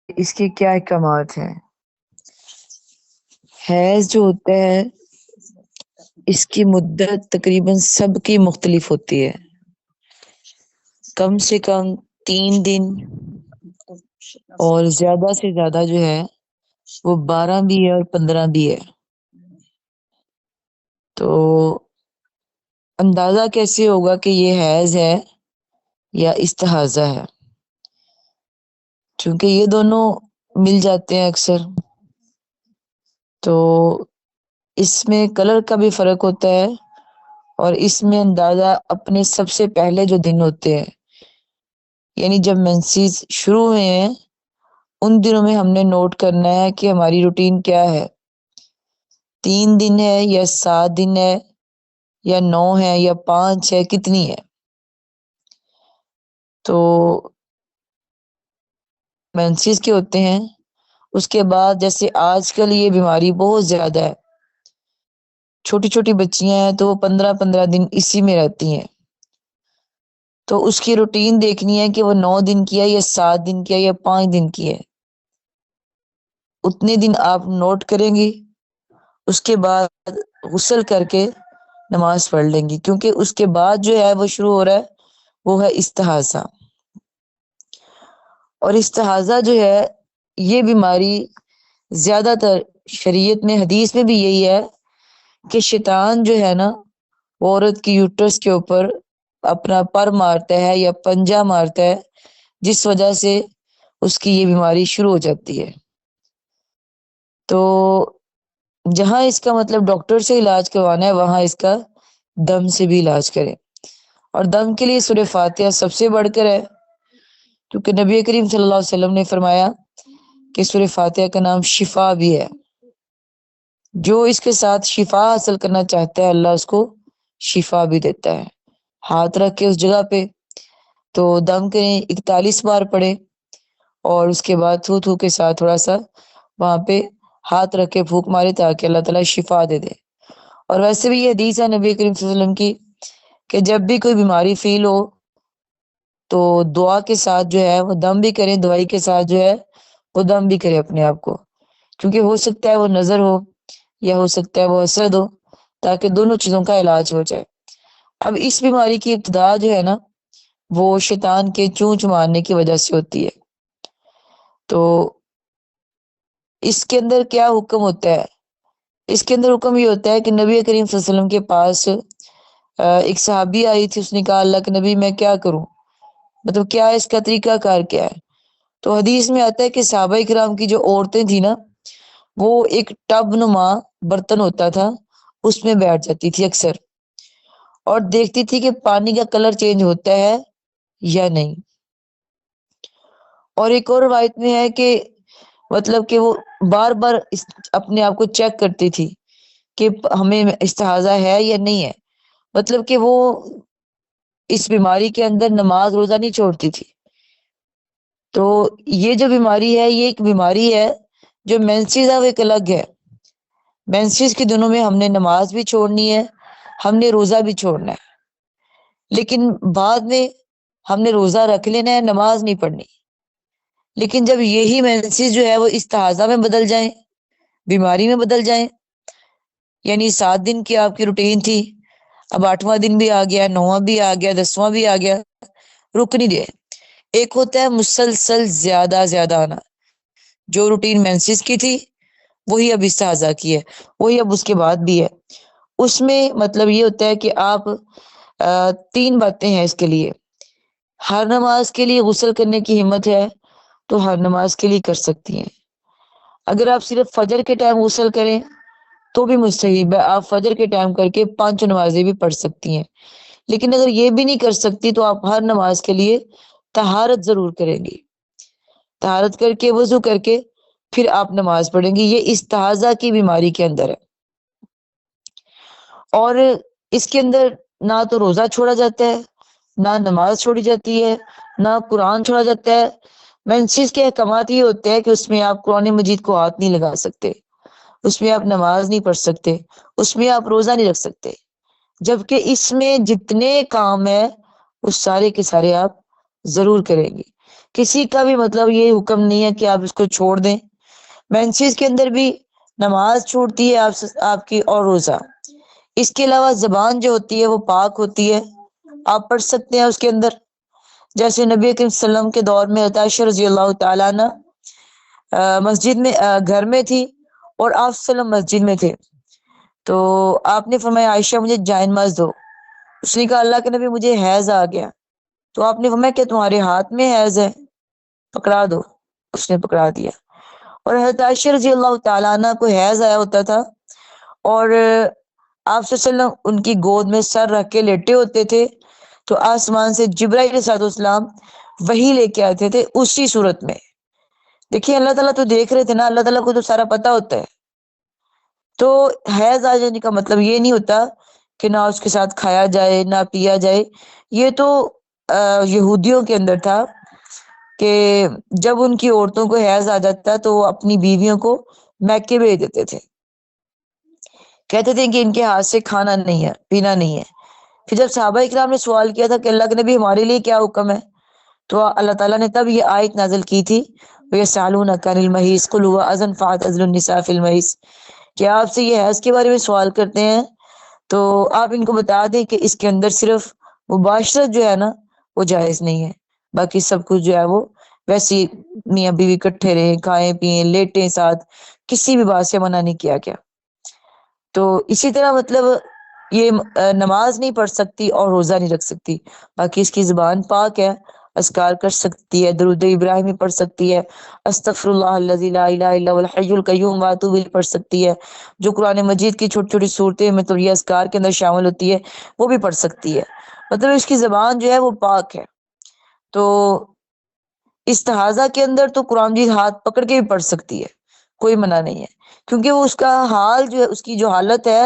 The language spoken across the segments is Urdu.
اس کے کیا احکامات ہیں۔ حیض جو ہوتا ہے اس کی مدت تقریباً سب کی مختلف ہوتی ہے، کم سے کم 3 دن اور زیادہ سے زیادہ جو ہے وہ 12 بھی ہے اور 15 بھی ہے۔ تو اندازہ کیسے ہوگا کہ یہ حیض ہے یا استحاضہ ہے؟ چونکہ یہ دونوں مل جاتے ہیں اکثر، تو اس میں کلر کا بھی فرق ہوتا ہے، اور اس میں اندازہ اپنے سب سے پہلے جو دن ہوتے ہیں، یعنی جب مینسز شروع ہوئے ہیں ان دنوں میں ہم نے نوٹ کرنا ہے کہ ہماری روٹین کیا ہے، 3 دن ہے یا 7 دن ہے یا 9 ہے یا 5 ہے، کتنی ہے۔ تو مینسز کے ہوتے ہیں، اس کے بعد جیسے آج کل یہ بیماری بہت زیادہ ہے، چھوٹی چھوٹی بچیاں ہیں تو وہ 15 دن اسی میں رہتی ہیں، تو اس کی روٹین دیکھنی ہے کہ وہ 9 دن کی ہے یا 7 دن کی ہے یا 5 دن کی ہے، اتنے دن آپ نوٹ کریں گی، اس کے بعد غسل کر کے نماز پڑھ لیں گی، کیونکہ اس کے بعد جو ہے وہ شروع ہو رہا ہے وہ ہے استحاضہ۔ اور استحاضہ جو ہے یہ بیماری زیادہ تر شریعت میں، حدیث میں بھی یہی ہے کہ شیطان جو ہے نا وہ عورت کی یوٹرس کے اوپر اپنا پر مارتا ہے یا پنجہ مارتا ہے، جس وجہ سے اس کی یہ بیماری شروع ہو جاتی ہے۔ تو جہاں اس کا مطلب ڈاکٹر سے علاج کروانا ہے وہاں اس کا دم سے بھی علاج کریں، اور دم کے لیے سورہ فاتحہ سب سے بڑھ کر ہے، کیونکہ نبی کریم صلی اللہ علیہ وسلم نے فرمایا کہ سورہ فاتحہ کا نام شفا بھی ہے، جو اس کے ساتھ شفا حاصل کرنا چاہتا ہے اللہ اس کو شفا بھی دیتا ہے۔ ہاتھ رکھ کے اس جگہ پہ تو دم کریں، 41 بار پڑھیں، اور اس کے بعد تھو تھو کے ساتھ تھوڑا سا وہاں پہ ہاتھ رکھ کے پھونک مارے تاکہ اللہ تعالیٰ شفا دے دے۔ اور ویسے بھی یہ حدیث ہے نبی کریم صلی اللہ علیہ وسلم کی کہ جب بھی کوئی بیماری فیل ہو تو دعا کے ساتھ جو ہے وہ دم بھی کریں، دوائی کے ساتھ جو ہے وہ دم بھی کرے اپنے آپ کو، کیونکہ ہو سکتا ہے وہ نظر ہو یا ہو سکتا ہے وہ حسد ہو، تاکہ دونوں چیزوں کا علاج ہو جائے۔ اب اس بیماری کی ابتدا جو ہے نا وہ شیطان کے چونچ مارنے کی وجہ سے ہوتی ہے۔ تو اس کے اندر کیا حکم ہوتا ہے؟ اس کے اندر حکم یہ ہوتا ہے کہ نبی کریم صلی اللہ علیہ وسلم کے پاس ایک صحابی آئی تھی، اس نے کہا اللہ کے نبی میں کیا کروں، مطلب کیا اس کا طریقہ کار کیا ہے؟ تو حدیث میں آتا ہے کہ صحابہ کرام کی جو عورتیں تھیں نا وہ ایک ٹب نما برتن ہوتا تھا اس میں بیٹھ جاتی تھی اکثر، اور دیکھتی تھی کہ پانی کا کلر چینج ہوتا ہے یا نہیں۔ اور ایک اور روایت میں ہے کہ مطلب کہ وہ بار بار اپنے آپ کو چیک کرتی تھی کہ ہمیں استحاضہ ہے یا نہیں ہے، مطلب کہ وہ اس بیماری کے اندر نماز روزہ نہیں چھوڑتی تھی۔ تو یہ جو بیماری ہے یہ ایک بیماری ہے جو مینسز ہے، وہ ایک الگ ہے۔ مینسز کے دنوں میں ہم نے نماز بھی چھوڑنی ہے، ہم نے روزہ بھی چھوڑنا ہے، لیکن بعد میں ہم نے روزہ رکھ لینا ہے، نماز نہیں پڑھنی۔ لیکن جب یہی مینسز جو ہے وہ استحاضہ میں بدل جائیں، بیماری میں بدل جائیں، یعنی 7 دن کی آپ کی روٹین تھی، اب 8واں دن بھی آ گیا، 9واں بھی آ گیا، 10واں بھی آ گیا، رک نہیں دے۔ ایک ہوتا ہے مسلسل زیادہ آنا، جو روٹین مینسز کی تھی وہی اب استحاضہ کی ہے، وہی اب اس کے بعد بھی ہے۔ اس میں مطلب یہ ہوتا ہے کہ آپ 3 باتیں ہیں اس کے لیے۔ ہر نماز کے لیے غسل کرنے کی ہمت ہے تو ہر نماز کے لیے کر سکتی ہیں۔ اگر آپ صرف فجر کے ٹائم غسل کریں تو بھی مستحب ہے، آپ فجر کے ٹائم کر کے 5 نمازیں بھی پڑھ سکتی ہیں۔ لیکن اگر یہ بھی نہیں کر سکتی تو آپ ہر نماز کے لیے طہارت ضرور کریں گی، طہارت کر کے وضو کر کے پھر آپ نماز پڑھیں گی۔ یہ استحاضہ کی بیماری کے اندر ہے، اور اس کے اندر نہ تو روزہ چھوڑا جاتا ہے، نہ نماز چھوڑی جاتی ہے، نہ قرآن چھوڑا جاتا ہے۔ مینسز کے احکامات یہ ہوتے ہیں کہ اس میں آپ قرآن مجید کو ہاتھ نہیں لگا سکتے، اس میں آپ نماز نہیں پڑھ سکتے، اس میں آپ روزہ نہیں رکھ سکتے، جبکہ اس میں جتنے کام ہیں وہ سارے کے سارے آپ ضرور کریں گے۔ کسی کا بھی مطلب یہ حکم نہیں ہے کہ آپ اس کو چھوڑ دیں. مینسز کے اندر بھی نماز چھوٹتی ہے آپ کی، اور روزہ. اس کے علاوہ زبان جو ہوتی ہے وہ پاک ہوتی ہے، آپ پڑھ سکتے ہیں اس کے اندر. جیسے نبی کریم صلی اللہ علیہ وسلم کے دور میں عائشہ رضی اللہ تعالیٰ عنہ مسجد میں گھر میں تھی، اور آپ صلی اللہ علیہ وسلم مسجد میں تھے. تو آپ نے فرمایا عائشہ مجھے جائن ماز دو. اس نے کہا اللہ کے نبی مجھے حیض آ گیا. تو آپ نے فرمایا کہ تمہارے ہاتھ میں حیض ہے، پکڑا دو. اس نے پکڑا دیا. اور حضرت عائشہ رضی اللہ تعالیٰ عنہ کو حیض آیا ہوتا تھا، اور آپ صلی اللہ علیہ وسلم ان کی گود میں سر رکھ کے لیٹے ہوتے تھے، تو آسمان سے جبرائیل علیہ السلام وہی لے کے آتے تھے اسی صورت میں. دیکھیے اللہ تعالیٰ تو دیکھ رہے تھے نا، اللہ تعالیٰ کو تو سارا پتہ ہوتا ہے. تو حیض آ جانے کا مطلب یہ نہیں ہوتا کہ نہ اس کے ساتھ کھایا جائے نہ پیا جائے. یہ تو یہودیوں کے اندر تھا کہ جب ان کی عورتوں کو حیض آ جاتا تو وہ اپنی بیویوں کو میکے بھیج دیتے تھے، کہتے تھے کہ ان کے ہاتھ سے کھانا نہیں ہے پینا نہیں ہے. پھر جب صحابہ اکرام نے سوال کیا تھا کہ اللہ کے نبی ہمارے لیے کیا حکم ہے، تو اللہ تعالیٰ نے تب یہ آیت نازل کی تھی وَيَسْأَلُونَكَ عَنِ الْمَحِيضِ قُلْ هُوَ أَذًى فَاعْتَزِلُوا النِّسَاءَ فِي الْمَحِيضِ، کہ آپ سے یہ حیض کے بارے میں سوال کرتے ہیں تو آپ ان کو بتا دیں کہ اس کے اندر صرف مباشرت جو ہے نا وہ جائز نہیں ہے، باقی سب کچھ جو ہے وہ ویسی میاں بیوی اکٹھے رہیں، کھائیں پیئیں لیٹیں ساتھ، کسی بھی بات سے منع نہیں کیا گیا. تو اسی طرح مطلب یہ نماز نہیں پڑھ سکتی اور روزہ نہیں رکھ سکتی، باقی اس کی زبان پاک ہے، اذکار کر سکتی ہے، درود ابراہیمی پڑھ سکتی ہے، استغفر اللہ الذی لا الہ الا هو الحی القیوم واتوب الیہ پڑھ سکتی ہے. جو قرآن مجید کی چھوٹی چھوٹی صورتیں مطلب یہ اذکار کے اندر شامل ہوتی ہے وہ بھی پڑھ سکتی ہے. مطلب اس کی زبان جو ہے وہ پاک ہے. تو استحاضہ کے اندر تو قرآن مجید ہاتھ پکڑ کے بھی پڑھ سکتی ہے، کوئی منع نہیں ہے، کیونکہ وہ اس کا حال جو ہے، اس کی جو حالت ہے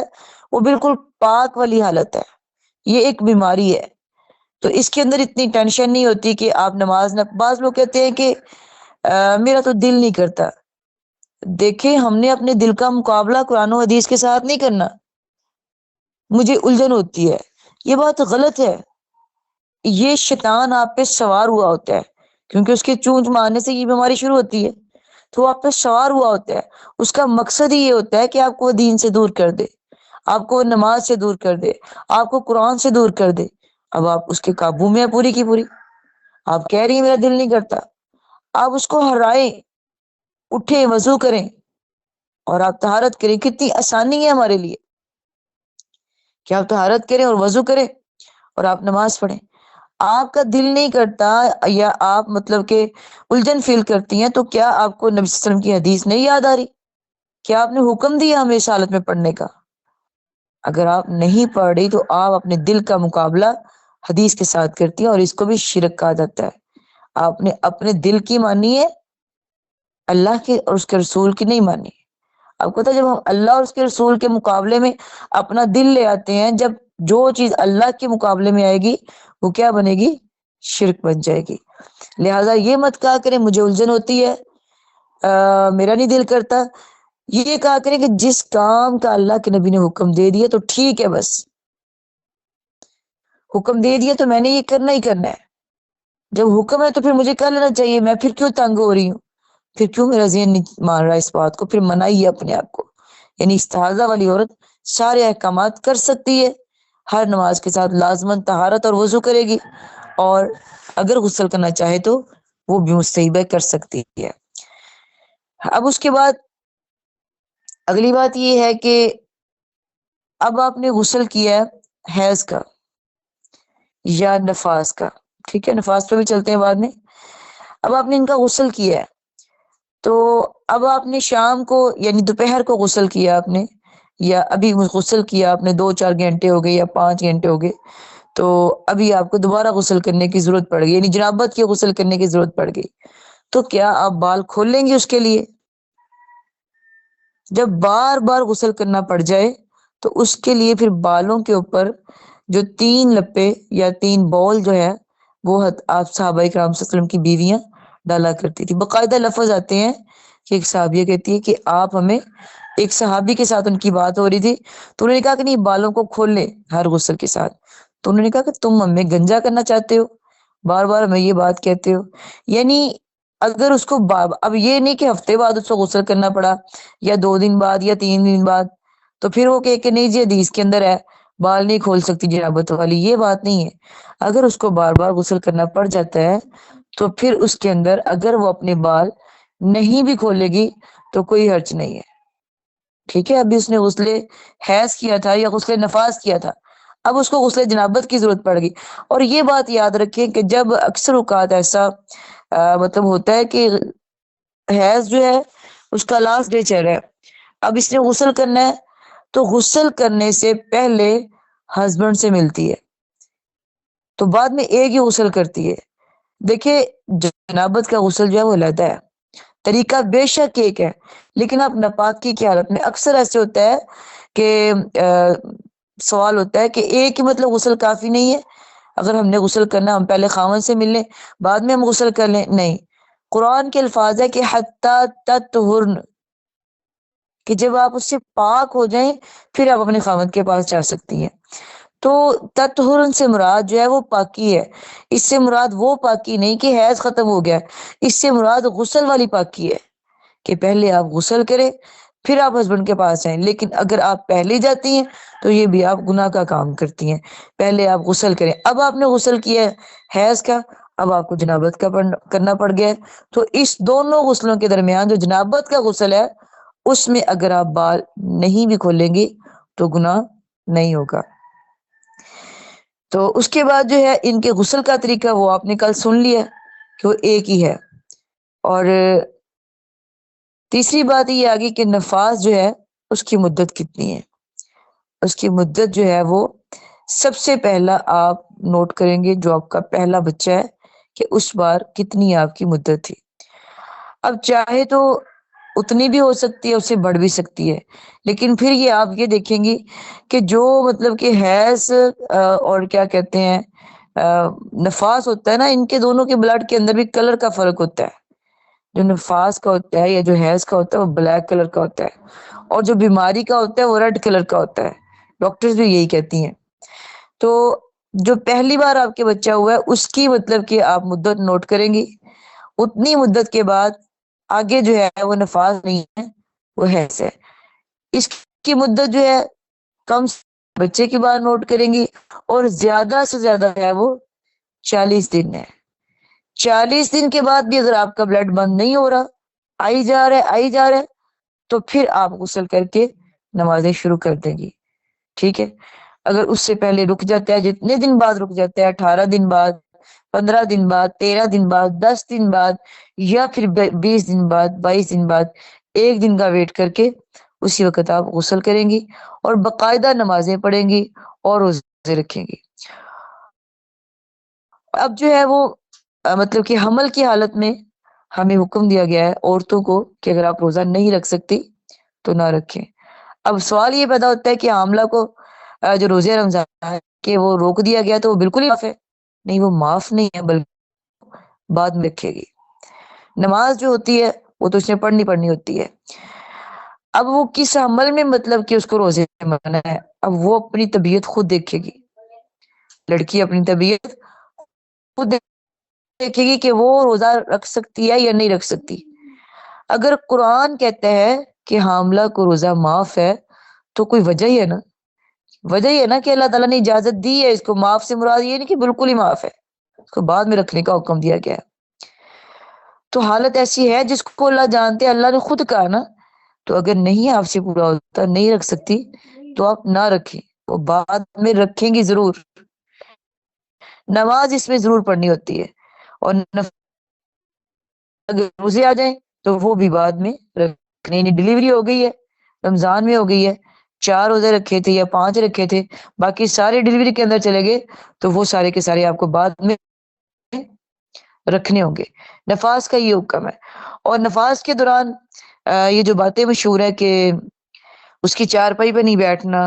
وہ بالکل پاک والی حالت ہے. یہ ایک بیماری ہے، تو اس کے اندر اتنی ٹینشن نہیں ہوتی کہ آپ نماز نہ. بعض لوگ کہتے ہیں کہ میرا تو دل نہیں کرتا. دیکھیں ہم نے اپنے دل کا مقابلہ قرآن و حدیث کے ساتھ نہیں کرنا. مجھے الجھن ہوتی ہے، یہ بات غلط ہے. یہ شیطان آپ پہ سوار ہوا ہوتا ہے، کیونکہ اس کے چونچ مارنے سے یہ بیماری شروع ہوتی ہے، تو وہ آپ پہ سوار ہوا ہوتا ہے. اس کا مقصد ہی یہ ہوتا ہے کہ آپ کو دین سے دور کر دے، آپ کو نماز سے دور کر دے، آپ کو قرآن سے دور کر دے. اب آپ اس کے قابو میں ہیں پوری کی پوری. آپ کہہ رہی ہیں میرا دل نہیں کرتا، آپ اس کو ہرائیں، اٹھیں وضو کریں اور آپ طہارت کریں. کتنی آسانی ہے ہمارے لیے کہ آپ طہارت کریں اور وضو کریں اور آپ نماز پڑھیں. آپ کا دل نہیں کرتا یا آپ مطلب کہ الجھن فیل کرتی ہیں، تو کیا آپ کو نبی صلی اللہ علیہ وسلم کی حدیث نہیں یاد آ رہی؟ کیا آپ نے حکم دیا ہمیں اس حالت میں پڑھنے کا؟ اگر آپ نہیں پڑھ رہی تو آپ اپنے دل کا مقابلہ حدیث کے ساتھ کرتی ہیں، اور اس کو بھی شرک کہا جاتا ہے. آپ نے اپنے دل کی مانی ہے، اللہ کے اور اس کے رسول کی نہیں مانی. آپ کو پتا جب ہم اللہ اور اس کے رسول کے مقابلے میں اپنا دل لے آتے ہیں، جب جو چیز اللہ کے مقابلے میں آئے گی وہ کیا بنے گی؟ شرک بن جائے گی. لہٰذا یہ مت کہا کریں مجھے الجھن ہوتی ہے، میرا نہیں دل کرتا. یہ کہا کریں کہ جس کام کا اللہ کے نبی نے حکم دے دیا تو ٹھیک ہے، بس حکم دے دیا تو میں نے یہ کرنا ہی کرنا ہے. جب حکم ہے تو پھر مجھے کر لینا چاہیے. میں پھر کیوں تنگ ہو رہی ہوں؟ پھر کیوں میرا ذہن نہیں مان رہا اس بات کو؟ پھر منائیے اپنے آپ کو. یعنی استحاضہ والی عورت سارے احکامات کر سکتی ہے، ہر نماز کے ساتھ لازماً طہارت اور وضو کرے گی، اور اگر غسل کرنا چاہے تو وہ بھی مستحبہ کر سکتی ہے. اب اس کے بعد اگلی بات یہ ہے کہ اب آپ نے غسل کیا ہے حیض کا یا نفاس کا، ٹھیک ہے نفاس پہ بھی چلتے ہیں بعد میں. اب آپ نے ان کا غسل کیا ہے، تو اب آپ نے شام کو یعنی دوپہر کو غسل کیا آپ نے، یا ابھی غسل کیا آپ نے 2-4 گھنٹے ہو گئے یا 5 گھنٹے ہو گئے، تو ابھی آپ کو دوبارہ غسل کرنے کی ضرورت پڑ گئی، یعنی جنابت کی غسل کرنے کی ضرورت پڑ گئی. تو کیا آپ بال کھول لیں گے اس کے لیے؟ جب بار بار غسل کرنا پڑ جائے تو اس کے لیے پھر بالوں کے اوپر جو 3 لپے یا 3 بول جو ہے وہ آپ صحابہ کرام صلی اللہ علیہ وسلم کی بیویاں ڈالا کرتی تھی. باقاعدہ لفظ آتے ہیں کہ ایک صحابیہ کہتی ہے کہ آپ ہمیں، ایک صحابی کے ساتھ ان کی بات ہو رہی تھی تو انہوں نے کہا کہ نہیں بالوں کو کھول لیں ہر غسل کے ساتھ. تو انہوں نے کہا کہ تم ہمیں گنجا کرنا چاہتے ہو؟ بار بار میں یہ بات کہتے ہو، یعنی اگر اس کو اب یہ نہیں کہ ہفتے بعد اس کو غسل کرنا پڑا یا 2 دن بعد یا 3 دن بعد، تو پھر وہ کہ نہیں جی حدیث کے اندر ہے بال نہیں کھول سکتی جنابت والی، یہ بات نہیں ہے۔ اگر اس کو بار بار غسل کرنا پڑ جاتا ہے تو پھر اس کے اندر اگر وہ اپنے بال نہیں بھی کھولے گی تو کوئی حرج نہیں ہے، ٹھیک ہے۔ ابھی اس نے غسل حیض کیا تھا یا غسل نفاس کیا تھا، اب اس کو غسل جنابت کی ضرورت پڑ گئی۔ اور یہ بات یاد رکھیں کہ جب اکثر اوقات ایسا مطلب ہوتا ہے کہ حیض جو ہے اس کا لاسٹ ڈے چل رہا ہے، اب اس نے غسل کرنا ہے، تو غسل کرنے سے پہلے ہسبینڈ سے ملتی ہے تو بعد میں ایک ہی غسل کرتی ہے۔ دیکھیں جنابت کا غسل جو ہے وہ علیحدہ ہے، طریقہ بے شک ایک ہے، لیکن اب ناپاکی کی حالت میں اکثر ایسے ہوتا ہے کہ سوال ہوتا ہے کہ ایک ہی مطلب غسل کافی نہیں ہے، اگر ہم نے غسل کرنا ہم پہلے خاوند سے مل لیں بعد میں ہم غسل کر لیں، نہیں۔ قرآن کے الفاظ ہے کہ حتی تطہرن، کہ جب آپ اس سے پاک ہو جائیں پھر آپ اپنے خاوند کے پاس جا سکتی ہیں۔ تو تطہرن سے مراد جو ہے وہ پاکی ہے، اس سے مراد وہ پاکی نہیں کہ حیض ختم ہو گیا، اس سے مراد غسل والی پاکی ہے کہ پہلے آپ غسل کریں پھر آپ ہسبینڈ کے پاس جائیں۔ لیکن اگر آپ پہلے جاتی ہیں تو یہ بھی آپ گناہ کا کام کرتی ہیں، پہلے آپ غسل کریں۔ اب آپ نے غسل کیا ہے حیض کا، اب آپ کو جنابت کا کرنا پڑ گیا ہے، تو اس دونوں غسلوں کے درمیان جو جنابت کا غسل ہے اس میں اگر آپ بال نہیں بھی کھولیں گے تو گناہ نہیں ہوگا۔ تو اس کے بعد جو ہے ان کے غسل کا طریقہ وہ آپ نے کل سن لیا کہ وہ ایک ہی ہے۔ اور تیسری بات یہ آگی کہ نفاس جو ہے اس کی مدت کتنی ہے، اس کی مدت جو ہے وہ سب سے پہلا آپ نوٹ کریں گے جو آپ کا پہلا بچہ ہے کہ اس بار کتنی آپ کی مدت تھی۔ اب چاہے تو اتنی بھی ہو سکتی ہے، اس سے بڑھ بھی سکتی ہے، لیکن پھر یہ آپ یہ دیکھیں گی کہ جو مطلب کہ حیض اور کیا کہتے ہیں نفاس ہوتا ہے نا، ان کے دونوں کے بلڈ کے اندر بھی کلر کا فرق ہوتا ہے۔ جو نفاس کا ہوتا ہے یا جو حیض کا ہوتا ہے وہ بلیک کلر کا ہوتا ہے، اور جو بیماری کا ہوتا ہے وہ ریڈ کلر کا ہوتا ہے، ڈاکٹرز بھی یہی کہتی ہیں۔ تو جو پہلی بار آپ کے بچہ ہوا ہے اس کی مطلب کہ آپ مدت نوٹ کریں گی، اتنی مدت کے بعد آگے جو ہے وہ نفاس نہیں ہے وہ حیض ہے، اس کی مدت جو ہے کم بچے کی بار نوٹ کریں گی، اور زیادہ سے زیادہ ہے وہ 40 دن ہے۔ 40 دن کے بعد بھی اگر آپ کا بلڈ بند نہیں ہو رہا، آئی جا رہا ہے تو پھر آپ غسل کر کے نمازیں شروع کر دیں گی، ٹھیک ہے۔ اگر اس سے پہلے رک جاتا ہے، جتنے دن بعد رک جاتا ہے، 18 دن بعد، 15 دن بعد، 13 دن بعد، 10 دن بعد، یا پھر 20 دن بعد، 22 دن بعد، ایک دن کا ویٹ کر کے اسی وقت آپ غسل کریں گی اور باقاعدہ نمازیں پڑھیں گی اور روزے رکھیں گی۔ اب جو ہے وہ مطلب کہ حمل کی حالت میں ہمیں حکم دیا گیا ہے عورتوں کو کہ اگر آپ روزہ نہیں رکھ سکتی تو نہ رکھیں۔ اب سوال یہ پیدا ہوتا ہے کہ حاملہ کو جو روزے رمضان ہے کہ وہ روک دیا گیا تو وہ بالکل ہی معاف ہے؟ نہیں، وہ معاف نہیں ہے، بلکہ بعد میں رکھے گی۔ نماز جو ہوتی ہے وہ تو اس نے پڑھنی ہوتی ہے۔ اب وہ کس عمل میں مطلب کہ اس کو روزے منع ہے، اب وہ اپنی طبیعت خود دیکھے گی، لڑکی اپنی طبیعت خود دیکھے گی کہ وہ روزہ رکھ سکتی ہے یا نہیں رکھ سکتی۔ اگر قرآن کہتا ہے کہ حاملہ کو روزہ معاف ہے تو کوئی وجہ ہی ہے نا، وجہ ہی ہے نا کہ اللہ تعالیٰ نے اجازت دی ہے اس کو۔ معاف سے مراد یہ نہیں کہ بالکل ہی معاف ہے، اس کو بعد میں رکھنے کا حکم دیا گیا ہے۔ تو حالت ایسی ہے جس کو اللہ جانتے ہیں، اللہ نے خود کہا نا، تو اگر نہیں آپ سے پورا ہوتا، نہیں رکھ سکتی تو آپ نہ رکھیں، وہ بعد میں رکھیں گی ضرور۔ نماز اس میں ضرور پڑھنی ہوتی ہے، اور اگر روزے آ جائیں تو وہ بھی بعد میں رکھنے، یعنی ڈلیوری ہو گئی ہے، رمضان میں ہو گئی ہے، 4 روزے رکھے تھے یا 5 رکھے تھے، باقی سارے ڈلیوری کے اندر چلے گئے تو وہ سارے کے سارے آپ کو بعد میں رکھنے ہوں گے۔ نفاس کا یہ حکم ہے۔ اور نفاس کے دوران یہ جو باتیں مشہور ہے کہ اس کی چارپائی پہ نہیں بیٹھنا،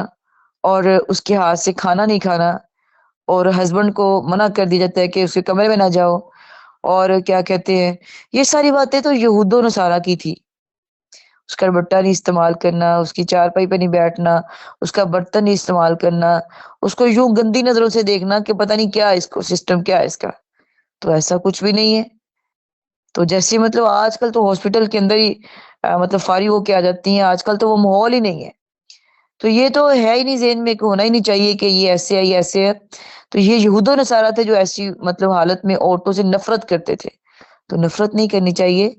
اور اس کے ہاتھ سے کھانا نہیں کھانا، اور ہسبینڈ کو منع کر دیا جاتا ہے کہ اس کے کمرے میں نہ جاؤ، اور کیا کہتے ہیں، یہ ساری باتیں تو یہود و نصارہ کی تھی۔ اس کا بٹا نہیں استعمال کرنا، اس کی چارپائی پہ نہیں بیٹھنا، اس کا برتن نہیں استعمال کرنا، اس کو یوں گندی نظروں سے دیکھنا کہ پتہ نہیں کیا اس کو سسٹم کیا ہے اس کا، تو ایسا کچھ بھی نہیں ہے. تو جیسے مطلب آج کل تو ہاسپٹل کے اندر ہی مطلب فارغ ہو کے آ جاتی ہیں. آج کل تو وہ ماحول ہی نہیں ہے. تو یہ تو ہے ہی نہیں ذہن میں کہ ہونا ہی نہیں چاہیے کہ یہ ایسے ہے یہ ایسے ہے. تو یہ یہود و نصارہ تھے جو ایسی مطلب حالت میں عورتوں سے نفرت کرتے تھے. تو نفرت نہیں کرنی چاہیے.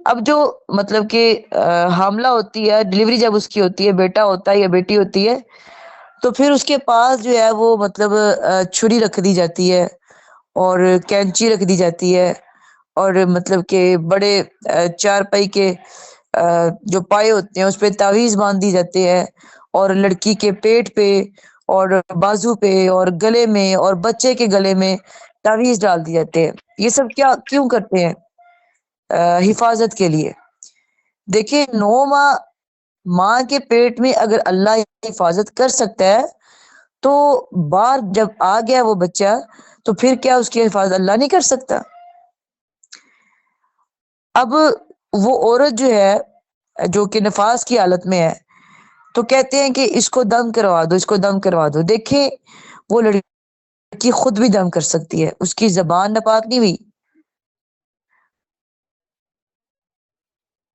اب جو مطلب کہ حاملہ ہوتی ہے, ڈلیوری جب اس کی ہوتی ہے, بیٹا ہوتا ہے یا بیٹی ہوتی ہے, تو پھر اس کے پاس جو ہے وہ مطلب چھری رکھ دی جاتی ہے اور کینچی رکھ دی جاتی ہے, اور مطلب کہ بڑے چار پائی کے جو پائے ہوتے ہیں اس پہ تعویذ باندھ دی جاتے ہیں, اور لڑکی کے پیٹ پہ اور بازو پہ اور گلے میں اور بچے کے گلے میں تعویذ ڈال دی جاتے ہیں. یہ سب کیا کیوں کرتے ہیں؟ حفاظت کے لیے. دیکھیں 9 ماہ ماں کے پیٹ میں اگر اللہ حفاظت کر سکتا ہے تو باہر جب آ گیا وہ بچہ تو پھر کیا اس کی حفاظت اللہ نہیں کر سکتا؟ اب وہ عورت جو ہے جو کہ نفاس کی حالت میں ہے تو کہتے ہیں کہ اس کو دم کروا دو, اس کو دم کروا دو. دیکھیں وہ لڑکی خود بھی دم کر سکتی ہے, اس کی زبان ناپاک نہیں ہوئی,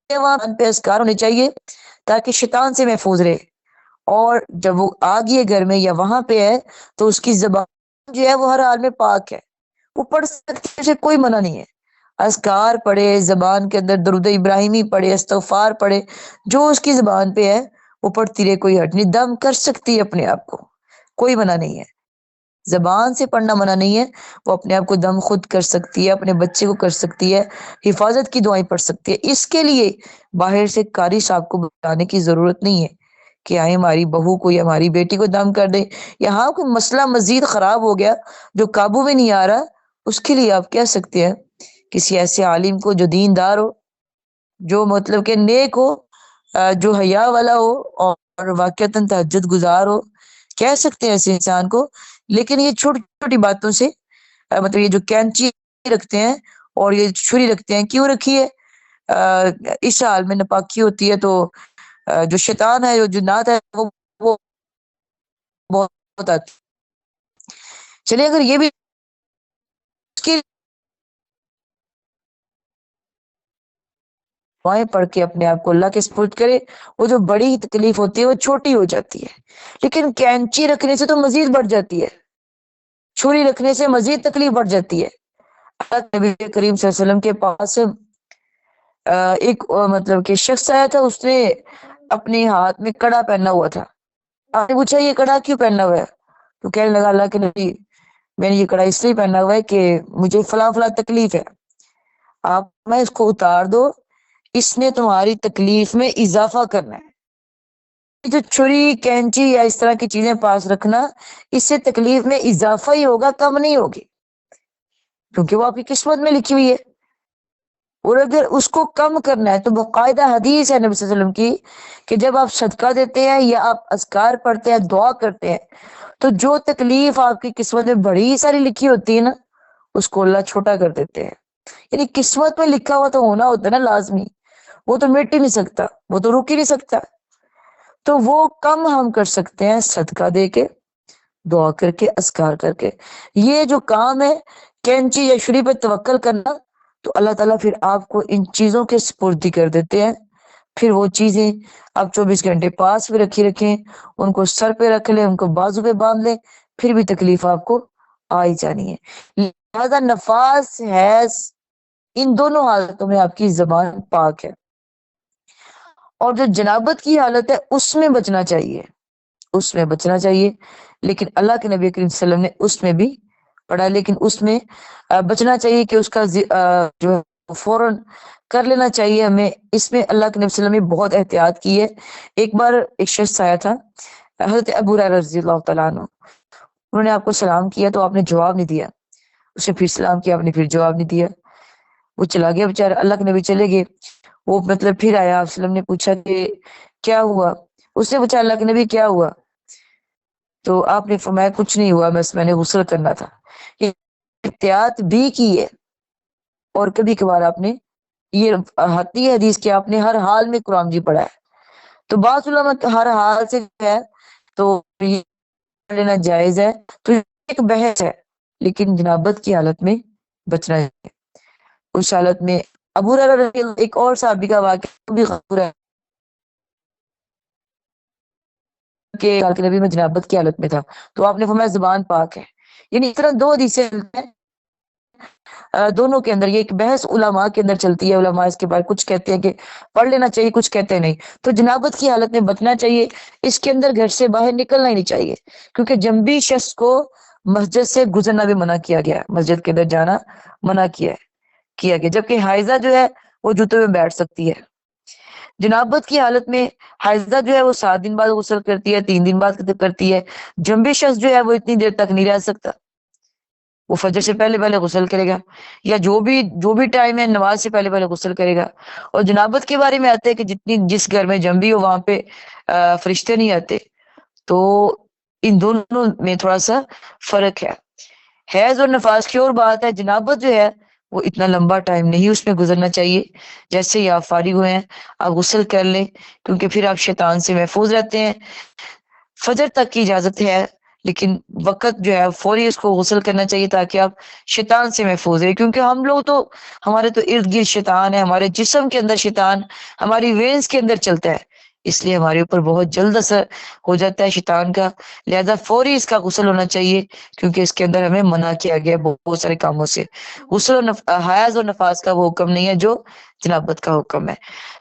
وہاں پہ اذکار ہونے چاہیے تاکہ شیطان سے محفوظ رہے. اور جب وہ آ گئی ہے گھر میں یا وہاں پہ ہے تو اس کی زبان جو ہے وہ ہر حال میں پاک ہے, وہ پڑھ سکتے ہیں, اسے کوئی منع نہیں ہے. اذکار پڑھے, زبان کے اندر درود ابراہیمی پڑھے, استغفار پڑھے, جو اس کی زبان پہ ہے وہ پڑھتی رہے, کوئی ہٹ نہیں. دم کر سکتی ہے اپنے آپ کو, کوئی منع نہیں ہے. زبان سے پڑھنا منع نہیں ہے, وہ اپنے آپ کو دم خود کر سکتی ہے, اپنے بچے کو کر سکتی ہے, حفاظت کی دعائیں پڑھ سکتی ہے. اس کے لیے باہر سے قاری صاحب کو بلانے کی ضرورت نہیں ہے کہ آئے ہماری بہو کو یا ہماری بیٹی کو دم کر دے. یہاں کوئی مسئلہ مزید خراب ہو گیا جو قابو میں نہیں آ رہا, اس کے لیے آپ کہہ سکتے ہیں کسی ایسے عالم کو جو دیندار ہو, جو مطلب کہ نیک ہو, جو حیا والا ہو اور واقعتاً تہجد گزار ہو, کہہ سکتے ہیں ایسے انسان کو. لیکن یہ چھوٹی چھوٹی باتوں سے مطلب یہ جو کینچی رکھتے ہیں اور یہ چھری رکھتے ہیں, کیوں رکھی ہے؟ اس حال میں ناپاکی ہوتی ہے تو جو شیطان ہے, جو جنات ہے, وہ بہت آتی. چلیے اگر یہ بھی اس کی دعائیں پڑھ کے اپنے آپ کو اللہ کے سپرد کرے, وہ جو بڑی تکلیف ہوتی ہے وہ چھوٹی ہو جاتی ہے. لیکن کینچی رکھنے سے تو مزید بڑھ جاتی ہے, چھری رکھنے سے مزید تکلیف بڑھ جاتی ہے. نبی کریم صلی اللہ علیہ وسلم کے پاس ایک مطلب کہ شخص آیا تھا, اس نے اپنے ہاتھ میں کڑا پہنا ہوا تھا. آپ نے پوچھا یہ کڑا کیوں پہنا ہوا ہے؟ تو کہنے لگا اللہ کے نبی میں نے یہ کڑا اس لیے پہنا ہوا ہے کہ مجھے فلاں فلاں تکلیف ہے, آپ میں اس کو اتار دو, اس نے تمہاری تکلیف میں اضافہ کرنا ہے. جو چھری کینچی یا اس طرح کی چیزیں پاس رکھنا, اس سے تکلیف میں اضافہ ہی ہوگا, کم نہیں ہوگی, کیونکہ وہ آپ کی قسمت میں لکھی ہوئی ہے. اور اگر اس کو کم کرنا ہے تو باقاعدہ حدیث ہے نبی صلی اللہ علیہ وسلم کی کہ جب آپ صدقہ دیتے ہیں یا آپ اذکار پڑھتے ہیں, دعا کرتے ہیں, تو جو تکلیف آپ کی قسمت میں بڑی ساری لکھی ہوتی ہے نا, اس کو اللہ چھوٹا کر دیتے ہیں. یعنی قسمت میں لکھا ہوا تو ہونا ہوتا ہے نا لازمی, وہ تو مٹ ہی نہیں سکتا, وہ تو رک ہی نہیں سکتا. تو وہ کم ہم کر سکتے ہیں صدقہ دے کے, دعا کر کے, اذکار کر کے. یہ جو کام ہے کینچی یا چھری پہ توکل کرنا, تو اللہ تعالیٰ پھر آپ کو ان چیزوں کے سپردی کر دیتے ہیں. پھر وہ چیزیں آپ 24 گھنٹے پاس بھی رکھیں, ان کو سر پہ رکھ لیں, ان کو بازو پہ باندھ لیں, پھر بھی تکلیف آپ کو آ ہی جانی ہے. لہذا نفاس حیض ان دونوں حالتوں میں آپ کی زبان پاک ہے. اور جو جنابت کی حالت ہے اس میں بچنا چاہیے, اس میں بچنا چاہیے. لیکن اللہ کے نبی کریم صلی اللہ علیہ وسلم نے اس میں بھی پڑھا, لیکن اس میں بچنا چاہیے کہ اس کا جو فوراً کر لینا چاہیے ہمیں. اس میں اللہ کے نبی صلی اللہ علیہ وسلم نے بہت احتیاط کی ہے. ایک بار ایک شخص آیا تھا, حضرت ابو ہریرہ رضی اللہ تعالیٰ عنہ, انہوں نے آپ کو سلام کیا تو آپ نے جواب نہیں دیا, اسے پھر سلام کیا, آپ نے پھر جواب نہیں دیا, وہ چلا گیا بیچارہ. اللہ کے نبی چلے گئے, وہ مطلب پھر آیا, آپ وسلم نے پوچھا کہ کیا ہوا؟ اس نے پوچھا اللہ کے نبی کیا ہوا؟ تو آپ نے فرمایا کچھ نہیں ہوا, بس میں نے غسل کرنا تھا. یہ احتیاط بھی کی ہے. اور کبھی کبھار آپ نے یہ حتی حدیث کہ آپ نے ہر حال میں قرآن جی پڑھا ہے, تو بعض علماء ہر حال سے ہے تو یہ لینا جائز ہے. تو ایک بحث ہے, لیکن جنابت کی حالت میں بچنا ہے اس حالت میں۔ ابو ہریرہ رضی اللہ، ایک اور صحابی کا واقعہ بھی غور ہے کہ اللہ کے نبی میں جنابت کی حالت میں تھا تو آپ نے فرمایا زبان پاک ہے۔ یعنی اس طرح دو حدیثیں ہیں، دونوں کے اندر یہ ایک بحث علماء کے اندر چلتی ہے، علماء اس کے بعد کچھ کہتے ہیں کہ پڑھ لینا چاہیے، کچھ کہتے ہیں نہیں۔ تو جنابت کی حالت میں بچنا چاہیے، اس کے اندر گھر سے باہر نکلنا ہی نہیں چاہیے، کیونکہ جنبی شخص کو مسجد سے گزرنا بھی منع کیا گیا ہے، مسجد کے اندر جانا منع کیا گیا، جبکہ حائضہ جو ہے وہ جوتوں میں بیٹھ سکتی ہے۔ جنابت کی حالت میں حائضہ جو ہے وہ 7 دن بعد غسل کرتی ہے، 3 دن بعد کرتی ہے۔ جنبی شخص جو ہے وہ اتنی دیر تک نہیں رہ سکتا، وہ فجر سے پہلے پہلے غسل کرے گا، یا جو بھی ٹائم ہے نماز سے پہلے پہلے غسل کرے گا۔ اور جنابت کے بارے میں آتے ہیں کہ جس گھر میں جنبی ہو وہاں پہ فرشتے نہیں آتے، تو ان دونوں میں تھوڑا سا فرق ہے۔ حیض اور نفاس کی اور بات ہے، جنابت جو ہے وہ اتنا لمبا ٹائم نہیں اس میں گزرنا چاہیے، جیسے ہی آپ فارغ ہوئے ہیں آپ غسل کر لیں، کیونکہ پھر آپ شیطان سے محفوظ رہتے ہیں۔ فجر تک کی اجازت ہے، لیکن وقت جو ہے فوری اس کو غسل کرنا چاہیے تاکہ آپ شیطان سے محفوظ رہیں، کیونکہ ہم لوگ تو ہمارے تو ارد گرد شیطان ہے، ہمارے جسم کے اندر شیطان ہماری وینز کے اندر چلتا ہے، اس لیے ہمارے اوپر بہت جلد اثر ہو جاتا ہے شیطان کا، لہذا فوری اس کا غسل ہونا چاہیے، کیونکہ اس کے اندر ہمیں منع کیا گیا بہت سارے کاموں سے۔ غسل اور حیض اور نفاس کا وہ حکم نہیں ہے جو جنابت کا حکم ہے۔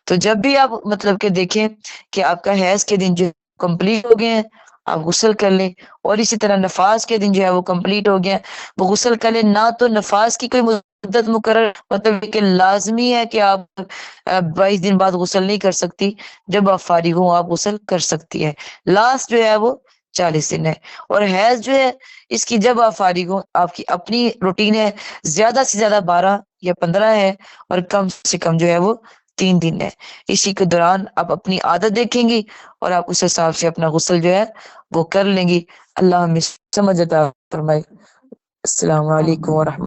تو جب بھی آپ مطلب کہ دیکھیں کہ آپ کا حیض کے دن جو کمپلیٹ ہو گئے ہیں آپ غسل کر لیں، اور اسی طرح نفاس کے دن جو ہے وہ کمپلیٹ ہو گیا وہ غسل کر لیں۔ نہ تو نفاس کی کوئی مدت مقرر مطلب کہ لازمی ہے کہ آپ 22 دن بعد غسل نہیں کر سکتی، جب آپ فارغ ہوں آپ غسل کر سکتی ہے، لاسٹ جو ہے وہ 40 دن ہے۔ اور حیض جو ہے اس کی جب آپ فارغ ہوں آپ کی اپنی روٹین ہے، زیادہ سے زیادہ 12 یا 15 ہے، اور کم سے کم جو ہے وہ 3 دن ہے۔ اسی کے دوران آپ اپنی عادت دیکھیں گی اور آپ اس حساب سے اپنا غسل جو ہے وہ کر لیں گی۔ اللہ ہمیں سمجھ عطا فرمائے۔ السلام علیکم ورحمۃ